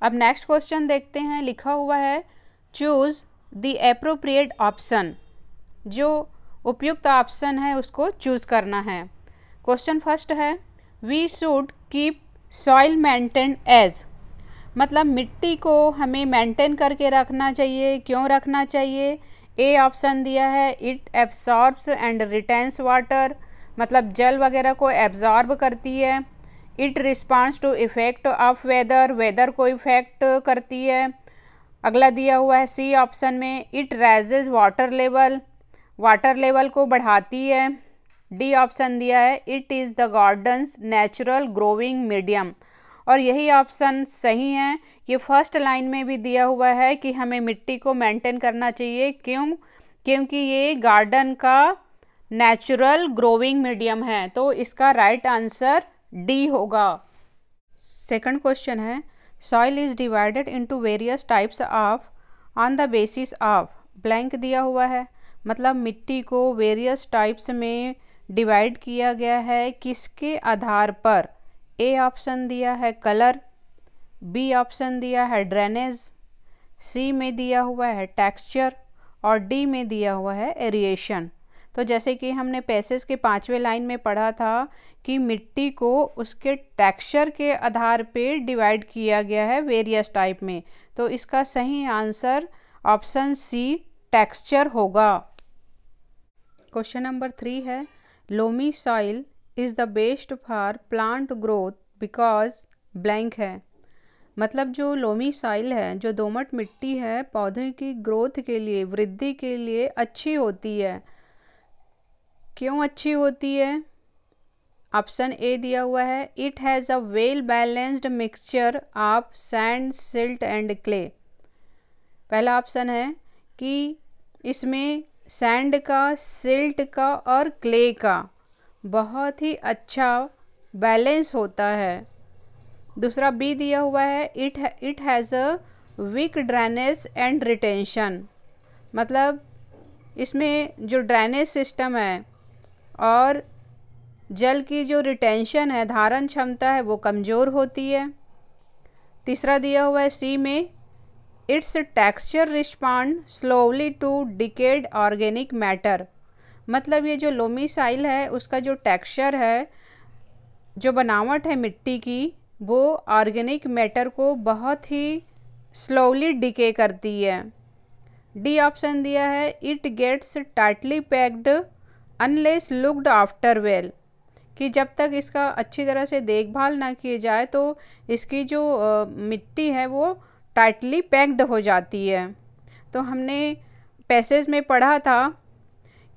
अब next question देखते हैं। लिखा हुआ है चूज़ द एप्रोप्रिएट ऑप्शन, जो उपयुक्त ऑप्शन है उसको चूज़ करना है। क्वेश्चन फर्स्ट है we should keep soil maintain as, मतलब मिट्टी को हमें मेंटेन करके रखना चाहिए। क्यों रखना चाहिए? ए ऑप्शन दिया है it absorbs and retains water, मतलब जल वगैरह को एब्जॉर्ब करती है। It responds to effect of weather, weather को इफेक्ट करती है। अगला दिया हुआ है सी ऑप्शन में it raises water level, water level को बढ़ाती है। डी ऑप्शन दिया है it is the garden's natural growing medium, और यही ऑप्शन सही है। ये फर्स्ट लाइन में भी दिया हुआ है कि हमें मिट्टी को मेंटेन करना चाहिए। क्यों? क्योंकि ये गार्डन का नेचुरल ग्रोइंग मीडियम है। तो इसका राइट आंसर डी होगा। सेकंड क्वेश्चन है soil is divided into various types of on the basis of, blank दिया हुआ है, मतलब मिट्टी को वेरियस टाइप्स में डिवाइड किया गया है किसके आधार पर? ए ऑप्शन दिया है कलर, बी ऑप्शन दिया है ड्रेनेज, सी में दिया हुआ है टेक्सचर, और डी में दिया हुआ है एरिएशन। तो जैसे कि हमने पैसेज के 5वें लाइन में पढ़ा था कि मिट्टी को उसके टेक्सचर के आधार पे डिवाइड किया गया है वेरियस टाइप में, तो इसका सही आंसर ऑप्शन सी टेक्सचर होगा। क्वेश्चन नंबर 3 है loamy soil is the best for plant growth because blank है, मतलब जो लोमी सॉइल है, जो दोमट मिट्टी है, पौधे की ग्रोथ के लिए, वृद्धि के लिए अच्छी होती है। क्यों अच्छी होती है? ऑप्शन ए दिया हुआ है it has a well balanced mixture of sand silt and clay. पहला ऑप्शन है कि इसमें सैंड का, सिल्ट का और क्ले का बहुत ही अच्छा बैलेंस होता है। दूसरा बी दिया हुआ है it has a weak drainage and retention, मतलब इसमें जो ड्रेनेज सिस्टम है और जल की जो रिटेंशन है, धारण क्षमता है, वो कमज़ोर होती है। तीसरा दिया हुआ है सी में its texture respond slowly to decayed organic matter, मतलब ये जो लोमी सॉइल है उसका जो टेक्सचर है, जो बनावट है मिट्टी की, वो ऑर्गेनिक मैटर को बहुत ही स्लोली डिके करती है। डी ऑप्शन दिया है it gets tightly packed unless looked after well, कि जब तक इसका अच्छी तरह से देखभाल ना किए जाए तो इसकी जो मिट्टी है वो टाइटली पैक्ड हो जाती है। तो हमने पैसेज में पढ़ा था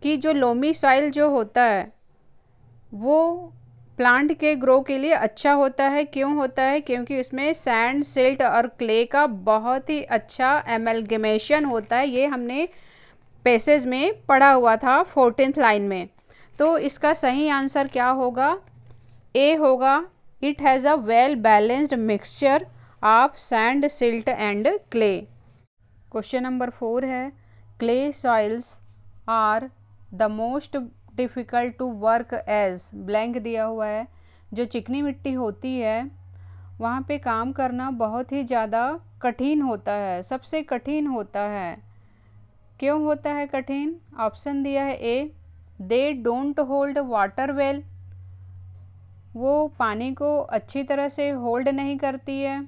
कि जो लोमी सॉइल जो होता है वो प्लांट के ग्रो के लिए अच्छा होता है। क्यों होता है? क्योंकि इसमें सैंड, सिल्ट और क्ले का बहुत ही अच्छा एमलगमेशन होता है। ये हमने पैसेज में पढ़ा हुआ था 14th लाइन में। तो इसका सही आंसर क्या होगा? ए होगा it has a well balanced mixture of sand, silt and clay. Question number 4 है clay soils are the most difficult to work as, blank दिया हुआ है। जो चिकनी मिट्टी होती है वहाँ पे काम करना बहुत ही ज़्यादा कठिन होता है, सबसे कठिन होता है। क्यों होता है कठिन? ऑप्शन दिया है A they don't hold water well, वो पानी को अच्छी तरह से होल्ड नहीं करती है।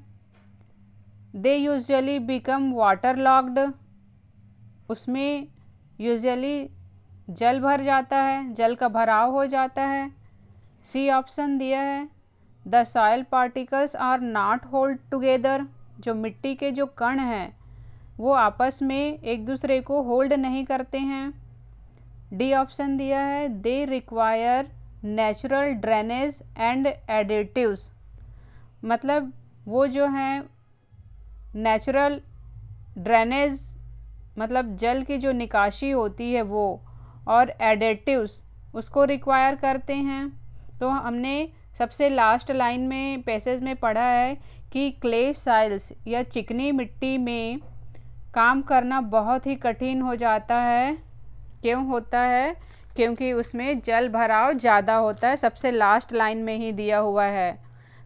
They usually become water locked, उसमें यूजुअली जल भर जाता है, जल का भराव हो जाता है। सी ऑप्शन दिया है the soil particles are not hold together, जो मिट्टी के जो कण हैं वो आपस में एक दूसरे को होल्ड नहीं करते हैं। डी ऑप्शन दिया है they require natural drainage and additives, मतलब वो जो हैं नेचुरल ड्रेनेज, मतलब जल की जो निकासी होती है वो, और एडिटिव्स उसको रिक्वायर करते हैं। तो हमने सबसे लास्ट लाइन में पैसेज में पढ़ा है कि क्ले सॉइल्स या चिकनी मिट्टी में काम करना बहुत ही कठिन हो जाता है। क्यों होता है? क्योंकि उसमें जल भराव ज़्यादा होता है, सबसे लास्ट लाइन में ही दिया हुआ है।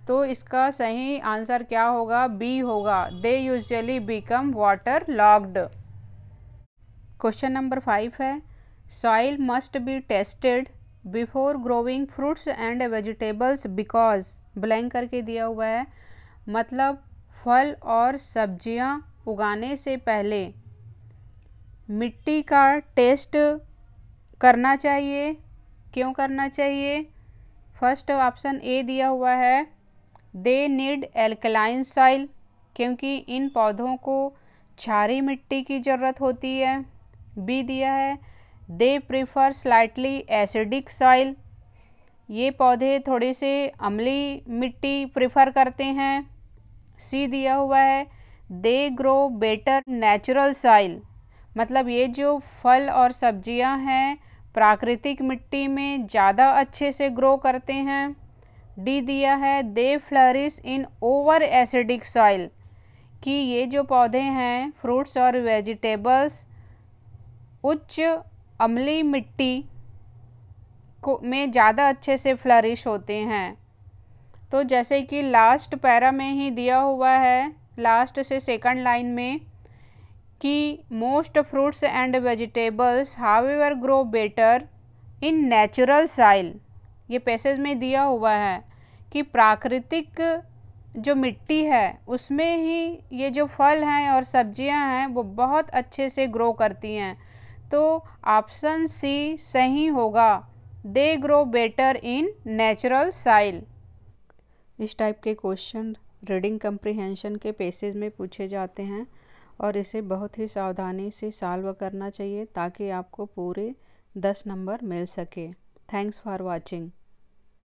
तो इसका सही आंसर क्या होगा? बी होगा, they usually become water locked. Question number 5 है, soil must be tested before growing fruits and vegetables because blank करके दिया हुआ है। मतलब फल और सब्जियां उगाने से पहले मिट्टी का टेस्ट करना चाहिए। क्यों करना चाहिए? फर्स्ट ऑप्शन ए दिया हुआ है, दे नीड एल्कलाइन सॉइल, क्योंकि इन पौधों को क्षारीय मिट्टी की ज़रूरत होती है। बी दिया है, they prefer slightly acidic soil, ये पौधे थोड़े से अम्लीय मिट्टी प्रीफर करते हैं। सी दिया हुआ है, they grow better natural soil, मतलब ये जो फल और सब्जियां हैं प्राकृतिक मिट्टी में ज़्यादा अच्छे से ग्रो करते हैं। डी दिया है, they flourish in over acidic soil, कि ये जो पौधे हैं फ्रूट्स और वेजिटेबल्स उच्च अम्लीय मिट्टी को में ज़्यादा अच्छे से फ्लरिश होते हैं। तो जैसे कि लास्ट पैरा में ही दिया हुआ है, लास्ट से सेकंड लाइन में, कि most fruits and vegetables however grow better in natural soil, ये पैसेज में दिया हुआ है कि प्राकृतिक जो मिट्टी है उसमें ही ये जो फल हैं और सब्जियां हैं वो बहुत अच्छे से ग्रो करती हैं। तो ऑप्शन सी सही होगा, they grow better in natural soil. इस टाइप के क्वेश्चन रीडिंग कम्प्रीहेंशन के पेसेज में पूछे जाते हैं और इसे बहुत ही सावधानी से सॉल्व करना चाहिए ताकि आपको पूरे 10 नंबर मिल सके। Thanks for watching.